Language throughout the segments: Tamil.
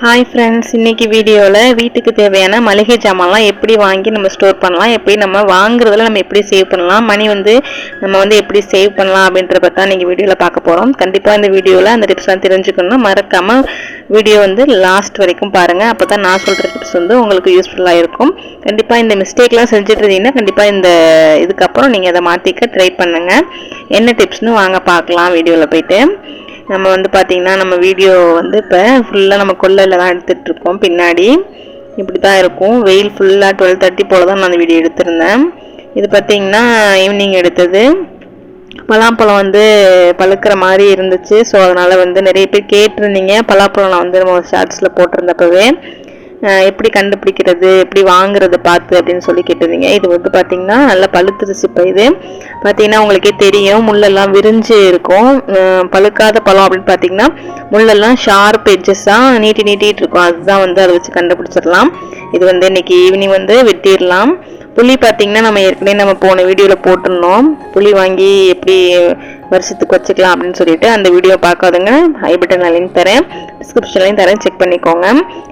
ஹாய் ஃப்ரெண்ட்ஸ், இன்றைக்கி வீடியோவில் வீட்டுக்கு தேவையான மளிகை ஜாமான்லாம் எப்படி வாங்கி நம்ம ஸ்டோர் பண்ணலாம், எப்படி நம்ம வாங்குறதுல நம்ம எப்படி சேவ் பண்ணலாம், மணி நம்ம எப்படி சேவ் பண்ணலாம் அப்படின்றத பற்றி தான் இன்றைக்கி வீடியோவில் பார்க்க போகிறோம். கண்டிப்பாக இந்த வீடியோவில் அந்த டிப்ஸ்லாம் தெரிஞ்சுக்கணும். மறக்காமல் வீடியோ லாஸ்ட் வரைக்கும் பாருங்கள். அப்போ தான் நான் சொல்கிற டிப்ஸ் உங்களுக்கு யூஸ்ஃபுல்லாக இருக்கும். கண்டிப்பாக இந்த மிஸ்டேக்லாம் செஞ்சுட்டு இருந்தீங்கன்னா கண்டிப்பாக இதுக்கப்புறம் நீங்கள் அதை மாற்றிக்க ட்ரை பண்ணுங்கள். என்ன டிப்ஸ்னு வாங்க பார்க்கலாம். வீடியோவில் போய்ட்டு நம்ம பார்த்தீங்கன்னா நம்ம வீடியோ இப்போ ஃபுல்லாக நம்ம கொல்லையில் தான் எடுத்துகிட்ருக்கோம். பின்னாடி இப்படி தான் இருக்கும். வெயில் ஃபுல்லாக 12:30 போல் தான் நான் அந்த வீடியோ எடுத்திருந்தேன். இது பார்த்தீங்கன்னா ஈவினிங் எடுத்தது. பலாப்பழம் பழுக்கிற மாதிரி இருந்துச்சு. ஸோ அதனால் நிறைய பேர் கேட்டிருந்தீங்க. பலாப்பழம் நான் நம்ம ஷார்ட்ஸில் போட்டிருந்தப்பவே எப்படி கண்டுபிடிக்கிறது, எப்படி வாங்குறது பார்த்து அப்படின்னு சொல்லி கேட்டிருந்தீங்க. இது பார்த்தீங்கன்னா நல்லா பழுத்துருச்சு. இப்போ இது பார்த்தீங்கன்னா உங்களுக்கே தெரியும், முள்ளெல்லாம் விரிஞ்சு இருக்கும். பழுக்காத பழம் அப்படின்னு பார்த்தீங்கன்னா முள்ளெல்லாம் ஷார்ப் எட்ஜஸாக நீட்டிட்டு இருக்கும். அதுதான் அதை வச்சு கண்டுபிடிச்சிடலாம். இது இன்னைக்கு ஈவினிங் வெட்டிடலாம். புளி பார்த்தீங்கன்னா நம்ம ஏற்கனவே போன வீடியோவில் போட்டிருந்தோம். புளி வாங்கி எப்படி வருஷத்துக்கு வச்சுக்கலாம் அப்படின்னு சொல்லிட்டு அந்த வீடியோ பார்க்காதுங்க. ஐ பட்டன் லிங்க் தரேன், டிஸ்கிரிப்ஷன்லையும் தரேன், செக் பண்ணிக்கோங்க.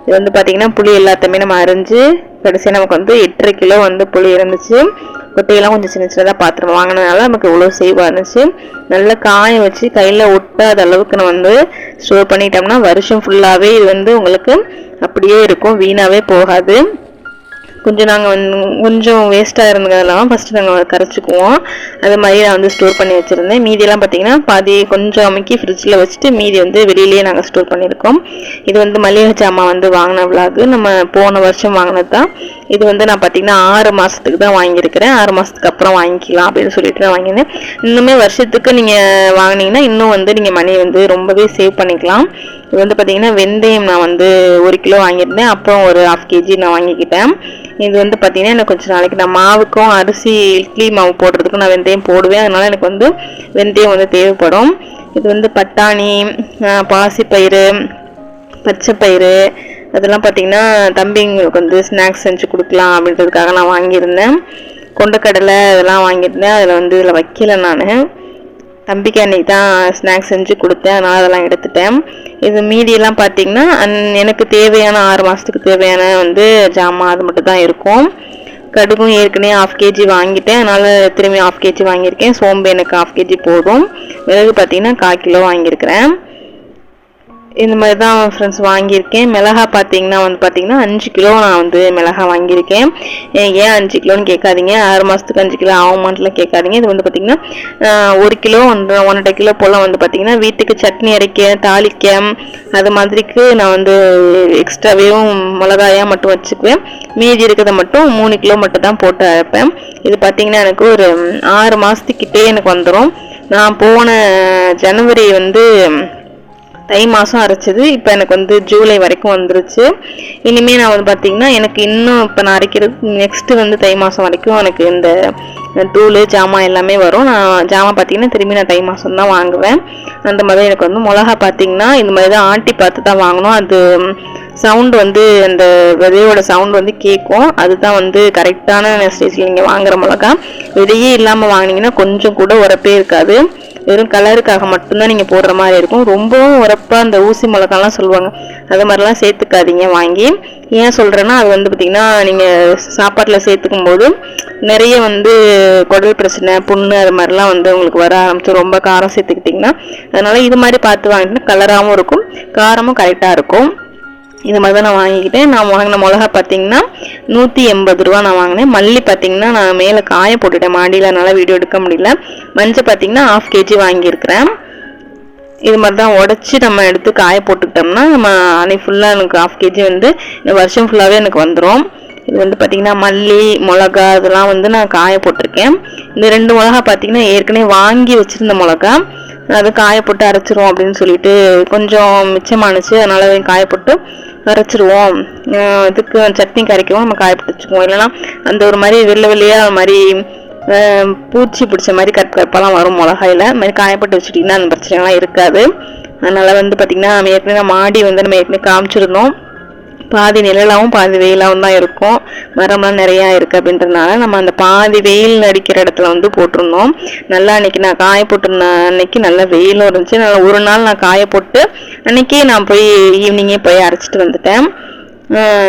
இது பார்த்தீங்கன்னா புளி எல்லாத்தையுமே நம்ம அரைஞ்சு கடைசியாக நமக்கு 8.5 கிலோ புளி இருந்துச்சு. கொட்டையெல்லாம் கொஞ்சம் சின்ன சின்னதாக பாத்திரம் வாங்கினதுனால நமக்கு இவ்வளோ சேவாக இருந்துச்சு. நல்லா காய வச்சு கையில் ஒட்டாத அளவுக்கு நம்ம ஸ்டோர் பண்ணிட்டோம்னா வருஷம் ஃபுல்லாகவே இது உங்களுக்கு அப்படியே இருக்கும், வீணாகவே போகாது. கொஞ்சம் வேஸ்ட்டாக இருந்ததெல்லாம் ஃபஸ்ட்டு நாங்கள் கரைச்சிக்குவோம். அது மாதிரி நான் ஸ்டோர் பண்ணி வச்சுருந்தேன். மீதியெல்லாம் பார்த்தீங்கன்னா பாதி கொஞ்சம் அமுக்கி ஃப்ரிட்ஜில் வச்சுட்டு மீதி வெளியிலேயே நாங்கள் ஸ்டோர் பண்ணியிருக்கோம். இது மளிகை ஜாமான் வாங்கின விலாகு நம்ம போன வருஷம் வாங்கினது தான். இது நான் பார்த்தீங்கன்னா 6 மாதத்துக்கு தான் வாங்கியிருக்கிறேன். 6 மாதத்துக்கு அப்புறம் வாங்கிக்கலாம் அப்படின்னு சொல்லிட்டு தான் வாங்கினேன். இன்னுமே வருஷத்துக்கு நீங்கள் வாங்கினீங்கன்னா இன்னும் நீங்கள் மணி ரொம்பவே சேவ் பண்ணிக்கலாம். இது பார்த்தீங்கன்னா வெந்தயம் நான் 1 கிலோ வாங்கியிருந்தேன். அப்புறம் ஒரு 1/2 kg நான் வாங்கிக்கிட்டேன். இது பார்த்தீங்கன்னா எனக்கு கொஞ்சம் நாளைக்கு நான் மாவுக்கும் அரிசி இட்லி மாவு போடுறதுக்கும் நான் வெந்தயம் போடுவேன். அதனால எனக்கு வெந்தயம் தேவைப்படும். இது பட்டாணி, பாசிப்பயிறு, பச்சைப்பயிறு அதெல்லாம் பார்த்தீங்கன்னா தம்பிங்களுக்கு ஸ்நாக்ஸ் செஞ்சு கொடுக்கலாம் அப்படின்றதுக்காக நான் வாங்கியிருந்தேன். கொண்டக்கடலை இதெல்லாம் வாங்கியிருந்தேன். அதில் இதில் வைக்கல. நான் தம்பிக்கு அன்றைக்கி தான் ஸ்நாக்ஸ் செஞ்சு கொடுத்தேன். அதனால் அதெல்லாம் எடுத்துட்டேன். இது மீதியெல்லாம் பார்த்தீங்கன்னா எனக்கு தேவையான 6 மாதத்துக்கு தேவையான ஜாமான் அது மட்டும் தான் இருக்கும். கடுகும் ஏற்கனவே 1/2 kg வாங்கிட்டேன். அதனால் திரும்பி 1/2 kg வாங்கியிருக்கேன். சோம்பு எனக்கு 1/2 kg போதும். மிளகு பார்த்தீங்கன்னா 1/4 கிலோ வாங்கியிருக்கிறேன். இந்த மாதிரி தான் ஃப்ரெண்ட்ஸ் வாங்கியிருக்கேன். மிளகா பார்த்தீங்கன்னா பார்த்தீங்கன்னா 5 கிலோ நான் மிளகா வாங்கியிருக்கேன். ஏன் 5 கிலோன்னு கேட்காதீங்க. 6 மாதத்துக்கு 5 கிலோ ஆகுமான்ட்டுலாம் கேட்காதீங்க. இது பார்த்தீங்கன்னா 1 கிலோ 1.5 கிலோ போல் பார்த்தீங்கன்னா வீட்டுக்கு சட்னி அரைக்க, தாளிக்க அது மாதிரிக்கு நான் எக்ஸ்ட்ராவேவும் மிளகாயாக மட்டும் வச்சுக்குவேன். மீதி இருக்கிறத மட்டும் 3 கிலோ மட்டும் தான் போட்டு அரைப்பேன். இது பார்த்தீங்கன்னா எனக்கு ஒரு 6 மாதத்துக்கிட்டே எனக்கு வந்துடும். நான் போன ஜனவரி தை மாதம் அரைச்சது. இப்போ எனக்கு ஜூலை வரைக்கும் வந்துருச்சு. இனிமேல் நான் பார்த்தீங்கன்னா எனக்கு இன்னும் இப்போ நான் அரைக்கிறது நெக்ஸ்ட்டு தை மாதம் வரைக்கும் எனக்கு இந்த தூள் ஜாமான் எல்லாமே வரும். நான் ஜாமான் பார்த்தீங்கன்னா திரும்பி நான் தை மாதம் தான் வாங்குவேன். அந்த மாதிரி எனக்கு மிளகா பார்த்தீங்கன்னா இந்த மாதிரி தான் ஆட்டி பார்த்து தான் வாங்கணும். அது சவுண்டு அந்த விதையோட சவுண்டு கேட்கும். அதுதான் கரெக்டான ஸ்டேஜில் நீங்கள் வாங்குகிற மிளகா. விதையே இல்லாமல் வாங்கினீங்கன்னா கொஞ்சம் கூட உரப்பே இருக்காது. வெறும் கலருக்காக மட்டும்தான் நீங்கள் போடுற மாதிரி இருக்கும். ரொம்பவும் உரப்பாக அந்த ஊசி மிளகாலாம் சொல்லுவாங்க, அது மாதிரிலாம் சேர்த்துக்காதீங்க வாங்கி. ஏன் சொல்கிறேன்னா அது பார்த்திங்கன்னா நீங்கள் சாப்பாட்டில் சேர்த்துக்கும் போது நிறைய குடல் பிரச்சனை, புண்ணு அது மாதிரிலாம் உங்களுக்கு வர ஆரம்பிச்சு ரொம்ப காரம் சேர்த்துக்கிட்டிங்கன்னா. அதனால் இது மாதிரி பார்த்து வாங்கிட்டு கலராகவும் இருக்கும், காரமும் கரெக்டாக இருக்கும். இது மாதிரி தான் நான் வாங்கிக்கிட்டேன். நான் வாங்கின மிளகா பார்த்தீங்கன்னா 180 ரூபா நான் வாங்கினேன். மல்லி பார்த்தீங்கன்னா நான் மேலே காய போட்டுட்டேன் மாடியில், அதனால் வீடியோ எடுக்க முடியல. மஞ்சள் பார்த்தீங்கன்னா 1/2 kg வாங்கியிருக்கிறேன். இது மாதிரி தான் உடச்சி நம்ம எடுத்து காய போட்டுக்கிட்டோம்னா நம்ம அன்னைக்கு ஃபுல்லாக எனக்கு 1/2 kg இந்த வருஷம் ஃபுல்லாகவே எனக்கு வந்துடும். இது பார்த்தீங்கன்னா மல்லி, மிளகா இதெல்லாம் நான் காய போட்டிருக்கேன். இந்த 2 மிளகா பார்த்தீங்கன்னா ஏற்கனவே வாங்கி வச்சுருந்த மிளகா, அது காய போட்டு அரைச்சிருவோம் அப்படின்னு சொல்லிட்டு கொஞ்சம் மிச்சமானுச்சு. அதனால் காய போட்டு அரைச்சிருவோம். இதுக்கு சட்னி கரைக்கவும் நம்ம காய போட்டு வச்சுக்குவோம். இல்லைன்னா அந்த ஒரு மாதிரி வெள்ளை வெள்ளையாக ஒரு மாதிரி பூச்சி பிடிச்ச மாதிரி கற்பெல்லாம் வரும் மிளகாயில். அது மாதிரி காயப்பட்டு வச்சுட்டிங்கன்னா அந்த பிரச்சனைலாம் இருக்காது. அதனால் பார்த்திங்கன்னா நம்ம ஏற்கனவே மாடி நம்ம ஏற்கனவே காமிச்சிருந்தோம். பாதி நிழலாகவும் பாதி வெயிலாகவும் தான் இருக்கும். மரம்லாம் நிறையா இருக்குது அப்படின்றதுனால நம்ம அந்த பாதி வெயில் அடிக்கிற இடத்துல வந்து போட்டிருந்தோம். நல்லா அன்றைக்கி நான் காய போட்டிருந்த அன்னைக்கு நல்லா வெயிலும் இருந்துச்சு. நல்லா ஒரு நாள் நான் காய போட்டு அன்றைக்கே நான் போய் ஈவினிங்கே போய் அரைச்சிட்டு வந்துட்டேன்.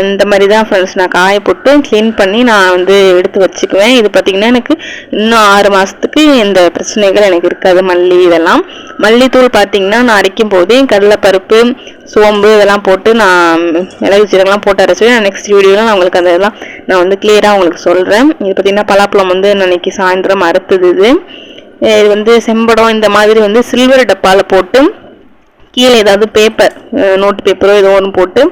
இந்த மாதிரி தான் ஃப்ரெண்ட்ஸ் நான் காய போட்டு க்ளீன் பண்ணி நான் வந்து எடுத்து வச்சுக்குவேன். இது பார்த்திங்கன்னா எனக்கு இன்னும் 6 மாதத்துக்கு இந்த பிரச்சனைகள் எனக்கு இருக்காது. மல்லி இதெல்லாம் மல்லித்தூள் பார்த்திங்கன்னா நான் அரைக்கும் போதே கடலைப்பருப்பு சோம்பு இதெல்லாம் போட்டு நான் மிளகு சீரகம்லாம் போட்டு அரைச்சிடுவேன். நான் நெக்ஸ்ட் வீடியோவில் நான் உங்களுக்கு அதெல்லாம் நான் வந்து கிளியராக உங்களுக்கு சொல்கிறேன். இது பார்த்திங்கன்னா பலாப்பழம் வந்து அன்றைக்கி சாயந்தரம் அறுத்துது. இது வந்து செம்படம் இந்த மாதிரி வந்து சில்வர் டப்பாவில் போட்டு கீழே ஏதாவது பேப்பர் நோட்டு பேப்பரோ ஏதோ ஒன்று போட்டு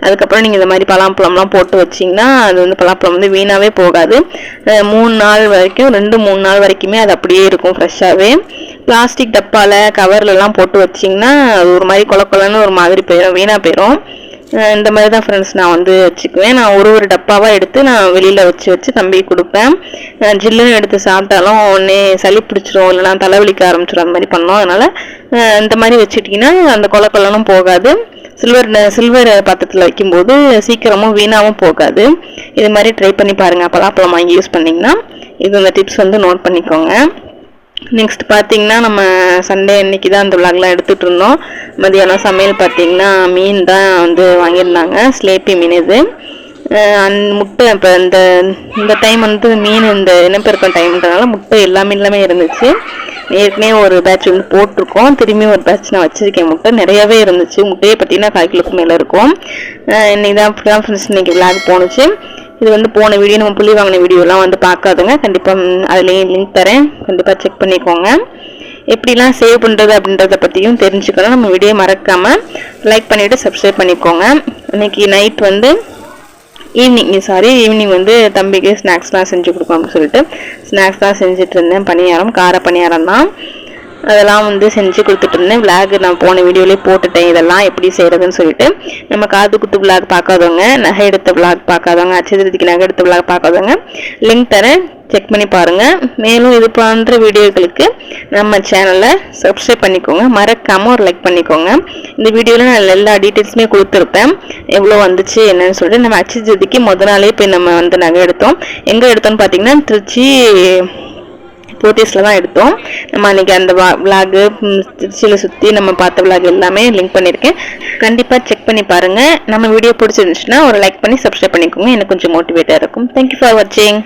அதுக்கப்புறம் நீங்கள் இந்த மாதிரி பலாப்பழம்லாம் போட்டு வச்சிங்கன்னா அது வந்து பலாப்பழம் வந்து வீணாகவே போகாது. 3 நாள் வரைக்கும் 2-3 நாள் வரைக்குமே அது அப்படியே இருக்கும் ஃப்ரெஷ்ஷாகவே. பிளாஸ்டிக் டப்பாவில் கவர்லலாம் போட்டு வச்சிங்கன்னா அது ஒரு மாதிரி கொலன்னு ஒரு மாதிரி போயிடும், வீணாக போயிடும். இந்த மாதிரி தான் ஃப்ரெண்ட்ஸ் நான் வந்து வச்சுக்குவேன். நான் ஒரு டப்பாவாக எடுத்து நான் வெளியில் வச்சு தம்பி கொடுப்பேன். ஜில்லுன்னு எடுத்து சாப்பிட்டாலும் உடனே சளி பிடிச்சிரும், இல்லைனா தலைவலிக்க ஆரம்பிச்சிடும், அந்த மாதிரி பண்ணோம். அதனால் இந்த மாதிரி வச்சுட்டிங்கன்னா அந்த கொலன்னு போகாது. சில்வர் பாத்திரத்தில் வைக்கும்போது சீக்கிரமும் வீணாகவும் போகாது. இது மாதிரி ட்ரை பண்ணி பாருங்கள். பலாப்பழம் வாங்கி யூஸ் பண்ணிங்கன்னா இது இந்த டிப்ஸ் வந்து நோட் பண்ணிக்கோங்க. நெக்ஸ்ட் பார்த்தீங்கன்னா நம்ம சண்டே அன்னைக்கு தான் அந்த விளாக்லாம் எடுத்துகிட்டு இருந்தோம். மதியானம் சமையல் பார்த்தீங்கன்னா மீன் தான் வந்து வாங்கியிருந்தாங்க, ஸ்லேப்பி மீன். இது முட்டை இப்போ இந்த டைம் வந்து மீன் இந்த இனப்பெருக்கம் டைம்ன்றதுனால முட்டை எல்லா மீன்லாமே இருந்துச்சு. ஏற்கனவே ஒரு பேட்ச் வந்து போட்டிருக்கோம், திரும்பி ஒரு பேட்ச் நான் வச்சுருக்கேன். முட்டை நிறையவே இருந்துச்சு. முட்டையை பார்த்தீங்கன்னா 1/4 கிலோக்கு மேலே இருக்கும். இன்னைக்கு தான் ஃப்ரெண்ட்ஸ் இன்னைக்கு விளாக் போணுச்சு. இது வந்து போன வீடியோ நம்ம புள்ளி வாங்கின வீடியோலாம் வந்து பார்க்காதுங்க, கண்டிப்பாக அதுலேயும் லிங்க் தரேன், கண்டிப்பாக செக் பண்ணிக்கோங்க. எப்படிலாம் சேவ் பண்ணுறது அப்படின்றத பற்றியும் தெரிஞ்சுக்கணும். நம்ம வீடியோ மறக்காமல் லைக் பண்ணிவிட்டு சப்ஸ்கிரைப் பண்ணிக்கோங்க. இன்னைக்கு நைட் வந்து ஈவினிங் வந்து தம்பிக்கு ஸ்நாக்ஸ்லாம் செஞ்சு கொடுப்போம் அப்படின்னு சொல்லிட்டு ஸ்நாக்ஸ் தான் செஞ்சுட்டு இருந்தேன். பணியாரம், கார பணியாரம் தான், அதெல்லாம் வந்து செஞ்சு கொடுத்துட்டு இருந்தேன். விளாக் நான் போன வீடியோலேயே போட்டுட்டேன் இதெல்லாம் எப்படி செய்கிறதுன்னு சொல்லிட்டு. நம்ம காது குத்து விளாக் பார்க்காதவங்க, நகை எடுத்த விளாக் பார்க்காதவங்க, அச்சதிக்கு நகை எடுத்த விளாக் பார்க்காதவங்க லிங்க் தரேன், செக் பண்ணி பாருங்கள். மேலும் இது போன்ற வீடியோக்களுக்கு நம்ம சேனலை சப்ஸ்கிரைப் பண்ணிக்கோங்க, மறக்காமல் ஒரு லைக் பண்ணிக்கோங்க. இந்த வீடியோவில் நான் எல்லா டீட்டெயில்ஸுமே கொடுத்துருப்பேன், எவ்வளோ வந்துச்சு என்னன்னு சொல்லிட்டு. நம்ம அச்சதிக்கு முதல் நாளே போய் நம்ம வந்து நகை எடுத்தோம். எங்கே எடுத்தோம்னு பார்த்தீங்கன்னா திருச்சி போத்தீஸில் தான் எடுத்தோம். நம்ம அன்றைக்கி அந்த விளாகு திருச்சியில் சுற்றி நம்ம பார்த்த விளாக் எல்லாமே லிங்க் பண்ணியிருக்கேன், கண்டிப்பாக செக் பண்ணி பாருங்கள். நம்ம வீடியோ பிடிச்சிருந்துச்சுன்னா ஒரு லைக் பண்ணி சப்ஸ்கிரைப் பண்ணிக்கோங்க, எனக்கு கொஞ்சம் மோட்டிவேட்டாக இருக்கும். தேங்க்யூ ஃபார் வாட்சிங்.